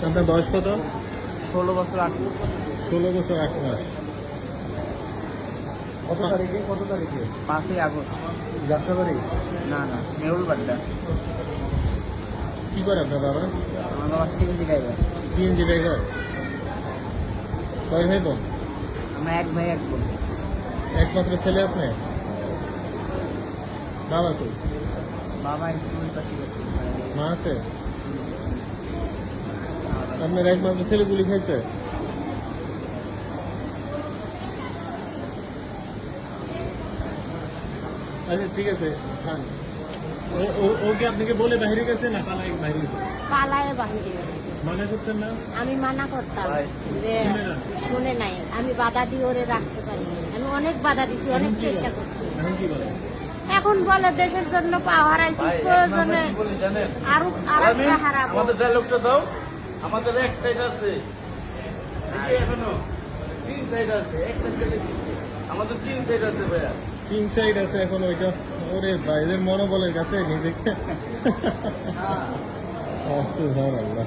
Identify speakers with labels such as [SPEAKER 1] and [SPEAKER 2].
[SPEAKER 1] আপনার বয়স কত?
[SPEAKER 2] 16 বছর 8
[SPEAKER 1] 16 বছর 8 মাস।
[SPEAKER 3] কত তারিখে
[SPEAKER 2] 5ই আগস্ট।
[SPEAKER 3] যাত্রাবাড়ি?
[SPEAKER 2] না না, মেরুল বাড্ডা।
[SPEAKER 1] কি করে আপনার বাবা?
[SPEAKER 2] আমার বাবা সিএনজি ড্রাইভার।
[SPEAKER 1] CNG driver. কয় ভাই বোন?
[SPEAKER 2] আমরা এক ভাই এক বোন।
[SPEAKER 1] একমাত্র ছেলে আপনি? বাবা তো?
[SPEAKER 2] বাবা স্কুল পাখি গেছে।
[SPEAKER 1] মা আছে? আপনার একমাত্র ছেলে গুলি খাইছে? আচ্ছা ঠিক আছে, খান। ওকে আপনাকে বলে বাইরে গেছে না পালাই বাইরে গেছে?
[SPEAKER 4] পালায় বাহিরে গেছে।
[SPEAKER 1] মানা করতেন না?
[SPEAKER 4] আমি মানা করতাম যে
[SPEAKER 1] শুনে না?
[SPEAKER 4] শুনে নাই, আমি বাধা দিয়ে ওরে রাখতে পারিনি। আমি অনেক বাধা দিছি, অনেক চেষ্টা করছি।
[SPEAKER 1] এখন কি বলে?
[SPEAKER 4] এখন বলে দেশের জন্য পা হারাইছি, প্রয়োজনে আরো আরেকটা হারাবো।
[SPEAKER 5] আমাদের ডায়লগটা দাও। আমাদের এক সাইড আছে, এই যে এখনো 3 সাইড আছে, একটা সাইডে আমাদের 3 সাইড আছে ভাইয়া।
[SPEAKER 1] কিং সাইড আছে এখন ওইটা। ওরে বাইরের মনোবলের কাছে নিজেকে। সুবহানাল্লাহ।